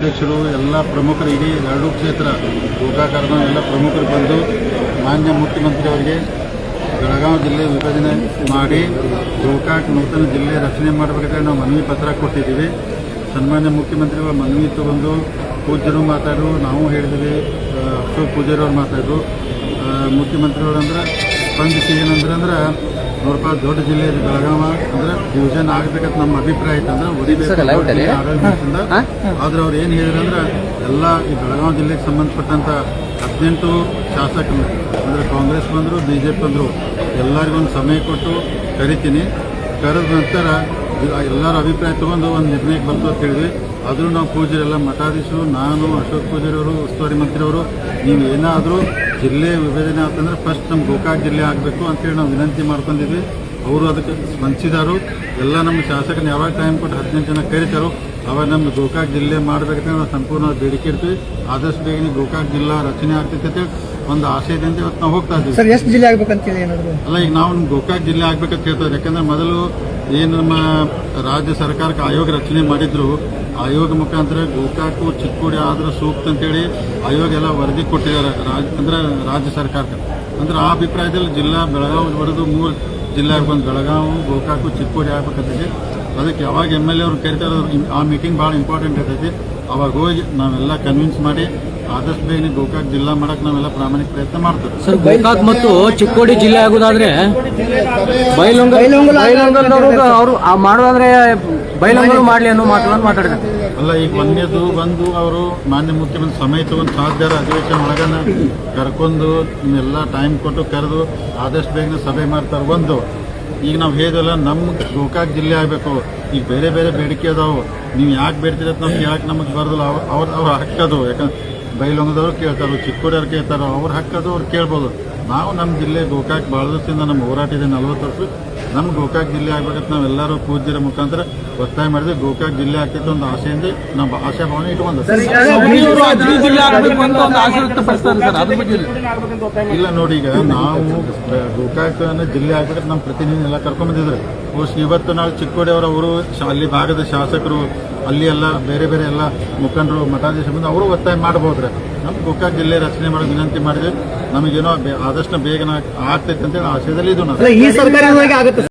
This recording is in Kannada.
ಅಧ್ಯಕ್ಷರು ಎಲ್ಲ ಪ್ರಮುಖರು ಇಡೀ ಎರಡು ಕ್ಷೇತ್ರ ಗೋಕಾಕರ್ನ ಎಲ್ಲ ಪ್ರಮುಖರು ಬಂದು ಮಾನ್ಯ ಮುಖ್ಯಮಂತ್ರಿ ಅವರಿಗೆ ಬೆಳಗಾವಿ ಜಿಲ್ಲೆ ವಿಭಜನೆ ಮಾಡಿ ಗೋಕಾಕ್ ನೂತನ ಜಿಲ್ಲೆ ರಚನೆ ಮಾಡಬೇಕಾದ್ರೆ ನಾವು ಮನವಿ ಪತ್ರ ಕೊಟ್ಟಿದ್ದೀವಿ. ಸನ್ಮಾನ್ಯ ಮುಖ್ಯಮಂತ್ರಿಗಳು ಮನವಿ ತಗೊಂಡು ಪೂಜ್ಯರು ಮಾತಾಡಿದ್ರು, ನಾವು ಹೇಳಿದ್ವಿ, ಅಶೋಕ್ ಪೂಜಾರವ್ರು ಮಾತಾಡಿದ್ರು. ಮುಖ್ಯಮಂತ್ರಿಗಳು ಅಂದ್ರೆ ಸ್ಪಂದಿಸಿ ಏನಂದ್ರೆ ನೋಡಪ್ಪ, ದೊಡ್ಡ ಜಿಲ್ಲೆ ಬೆಳಗಾವ ಅಂದ್ರೆ ಡಿವಿಷನ್ ಆಗಬೇಕಂತ ನಮ್ಮ ಅಭಿಪ್ರಾಯ ಇತ್ತಂದ್ರೆ ಆಡಳಿತದಿಂದ. ಆದ್ರೆ ಅವ್ರು ಏನು ಹೇಳಿದ್ರಂದ್ರೆ ಎಲ್ಲ ಈ ಬೆಳಗಾವಿ ಜಿಲ್ಲೆಗೆ ಸಂಬಂಧಪಟ್ಟಂತ 18 ಶಾಸಕರು ಅಂದ್ರೆ ಕಾಂಗ್ರೆಸ್ ಬಂದರು, BJP ಬಂದರು, ಎಲ್ಲರಿಗೊಂದು ಸಮಯ ಕೊಟ್ಟು ಕರಿತೀನಿ. ಕರೆದ ನಂತರ ಎಲ್ಲರ ಅಭಿಪ್ರಾಯ ತಗೊಂಡು ಒಂದು ನಿರ್ಣಯಕ್ಕೆ ಬಂತು ಅಂತ ಹೇಳಿದ್ವಿ. ಆದರೂ ನಾವು ಪೂಜಾರೆಲ್ಲ ಮಠಾಧೀಶರು, ನಾನು, ಅಶೋಕ್ ಪೂಜಾರವರು, ಉಸ್ತುವಾರಿ ಮಂತ್ರಿಯವರು, ನೀವು ಏನಾದರೂ ಜಿಲ್ಲೆ ವಿಭಜನೆ ಆಗ್ತಂದ್ರೆ ಫಸ್ಟ್ ನಮ್ಮ ಗೋಕಾಕ್ ಜಿಲ್ಲೆ ಆಗಬೇಕು ಅಂತೇಳಿ ನಾವು ವಿನಂತಿ ಮಾಡ್ಕೊಂಡಿದ್ವಿ. ಅವರು ಅದಕ್ಕೆ ಸ್ಪಂದಿಸಿದಾರು. ಎಲ್ಲ ನಮ್ಮ ಶಾಸಕರನ್ನ ಯಾವಾಗ ಟೈಮ್ ಕೊಟ್ಟು 18 ಜನ ಕರೀತಾರೋ ಅವಾಗ ನಮ್ದು ಗೋಕಾಕ್ ಜಿಲ್ಲೆ ಮಾಡಬೇಕಂತ ನಾವು ಸಂಪೂರ್ಣ ಬೇಡಿಕೆ ಇರ್ತೀವಿ. ಆದಷ್ಟು ಬೇಗನೆ ಗೋಕಾಕ್ ಜಿಲ್ಲಾ ರಚನೆ ಆಗ್ತೈತೆ ಅಂತೇಳಿ ಒಂದು ಆಶಯದಿಂದ ಇವತ್ತು ನಾವು ಹೋಗ್ತಾ ಇದ್ದೀವಿ. ಸರ್, ಎಷ್ಟು ಜಿಲ್ಲೆ ಆಗ್ಬೇಕಂತೇಳಿ ಏನಾದ್ರು ಅಲ್ಲ, ಈಗ ನಾವು ನಮ್ಮ ಗೋಕಾಕ್ ಜಿಲ್ಲೆ ಆಗ್ಬೇಕಂತ ಹೇಳ್ತಾರೆ. ಯಾಕಂದ್ರೆ ಮೊದಲು ಏನು ನಮ್ಮ ರಾಜ್ಯ ಸರ್ಕಾರಕ್ಕೆ ಆಯೋಗ ರಚನೆ ಮಾಡಿದ್ರು, ಆಯೋಗ ಮುಖಾಂತರ ಗೋಕಾಕು ಚಿಕ್ಕೋಡಿ ಆದ್ರೆ ಸೂಕ್ತ ಅಂತೇಳಿ ಆಯೋಗ ಎಲ್ಲ ವರದಿ ಕೊಟ್ಟಿದ್ದಾರೆ ಅಂದ್ರೆ ರಾಜ್ಯ ಸರ್ಕಾರಕ್ಕೆ. ಅಂದ್ರೆ ಆ ಅಭಿಪ್ರಾಯದಲ್ಲಿ ಜಿಲ್ಲಾ ಬೆಳಗಾವಿ ಹೊಡೆದು 3 ಜಿಲ್ಲೆ ಬಂದು ಬೆಳಗಾವಿ, ಗೋಕಾಕು, ಚಿಕ್ಕೋಡಿ ಆಗ್ಬೇಕಂತೈತಿ. ಅದಕ್ಕೆ ಯಾವಾಗ MLA ಅವ್ರು ಕರಿತಾರೆ ಆ ಮೀಟಿಂಗ್ ಭಾಳ ಇಂಪಾರ್ಟೆಂಟ್ ಇರ್ತೈತಿ. ಅವಾಗ ಹೋಗಿ ನಾವೆಲ್ಲ ಕನ್ವಿನ್ಸ್ ಮಾಡಿ ಆದಷ್ಟು ಬೇಗ ಗೋಕಾಕ್ ಜಿಲ್ಲಾ ಮಾಡಕ್ಕೆ ನಾವೆಲ್ಲ ಪ್ರಾಮಾಣಿಕ ಪ್ರಯತ್ನ ಮಾಡ್ತೇವೆ. ಸರ್, ಗೋಕಾಕ್ ಮತ್ತು ಚಿಕ್ಕೋಡಿ ಜಿಲ್ಲೆ ಆಗೋದಾದ್ರೆ ಬೈಲಹೊಂಗಲದವರು ಅವರು ಮಾಡೋದಾದ್ರೆ ಬೈಲಹೊಂಗಲು ಮಾಡಲಿ ಅನ್ನೋ ಮಾತುಗಳನ್ನು ಮಾತಾಡಿದ್ದಾರೆ. ಅಲ್ಲ, ಈಗ ಒಂದೇದು ಬಂದು ಅವರು ಮಾನ್ಯ ಮುಖ್ಯಮಂತ್ರಿ ಸಮಯ ತಗೊಂಡು ಸಾಧ್ಯರ ಅಧಿವೇಶನ ಒಳಗನ ಕರ್ಕೊಂಡು ಎಲ್ಲ ಟೈಮ್ ಕೊಟ್ಟು ಕರೆದು ಆದಷ್ಟು ಬೇಗನೆ ಸಭೆ ಮಾಡ್ತಾರೆ. ಒಂದು ಈಗ ನಾವು ಹೇಳಿದಲ್ಲ, ನಮ್ಮ ಗೋಕಾಕ್ ಜಿಲ್ಲೆ ಆಗಬೇಕು. ಈಗ ಬೇರೆ ಬೇರೆ ಬೇಡಿಕೆ ಅದಾವು, ನೀವು ಯಾಕೆ ಬೇಡ್ತೀರ ನಾವು ಕೇಳಕ್ಕೆ ನಮಗೆ ಬರೋದಿಲ್ಲ. ಅವ್ರ ಹಕ್ಕದು. ಯಾಕಂದ್ರೆ ಬೈಲಹೊಂಗದವ್ರು ಕೇಳ್ತಾರೋ, ಚಿಕ್ಕೋಡಿಯವ್ರು ಕೇಳ್ತಾರೋ, ಅವ್ರ ಹಕ್ಕದು, ಅವ್ರು ಕೇಳ್ಬೋದು. ನಾವು ನಮ್ಮ ಜಿಲ್ಲೆ ಗೋಕಾಕ್ ಭಾಳ ದಿವಸದಿಂದ ನಮ್ಮ ಹೋರಾಟ ಇದೆ, 40 ವರ್ಷ. ನಮ್ಮ ಗೋಕಾಕ್ ಜಿಲ್ಲೆ ಆಗ್ಬೇಕಂತ ನಾವೆಲ್ಲರೂ ಪೂಜ್ಯರ ಮುಖಾಂತರ ಒತ್ತಾಯ ಮಾಡಿದ್ವಿ. ಗೋಕಾಕ್ ಜಿಲ್ಲೆ ಆಗ್ತೈತೆ ಒಂದು ಆಸೆಯಿಂದ ನಾವು ಆಶಾಭಾವನೆ ಇಟ್ಕೊಂಡು ಇಲ್ಲ ನೋಡಿ, ಈಗ ನಾವು ಗೋಕಾಕ್ ಜಿಲ್ಲೆ ಆಗ್ಬೇಕಂತ ನಮ್ಮ ಪ್ರತಿನಿಧಿ ಎಲ್ಲ ಕರ್ಕೊಂಡ್ಬಂದಿದ್ರು. ಇವತ್ತು ನಾಳೆ ಚಿಕ್ಕೋಡಿ ಅವರು ಅಲ್ಲಿ ಭಾಗದ ಶಾಸಕರು, ಅಲ್ಲಿ ಎಲ್ಲ ಬೇರೆ ಬೇರೆ ಎಲ್ಲ ಮುಖಂಡರು, ಮಠಾಧೀಶ ಬಂದು ಅವರು ಒತ್ತಾಯ ಮಾಡಬಹುದ್ರೆ ನಮ್ಮ ಗೋಕಾಕ್ ಜಿಲ್ಲೆ ರಚನೆ ಮಾಡೋ ವಿನಂತಿ ಮಾಡಿದ್ವಿ. ನಮಗೇನೋ ಆದಷ್ಟು ಬೇಗನ ಆಗ್ತೈತೆ ಅಂತೇಳಿ ಆಶಯದಲ್ಲಿ ಇದು.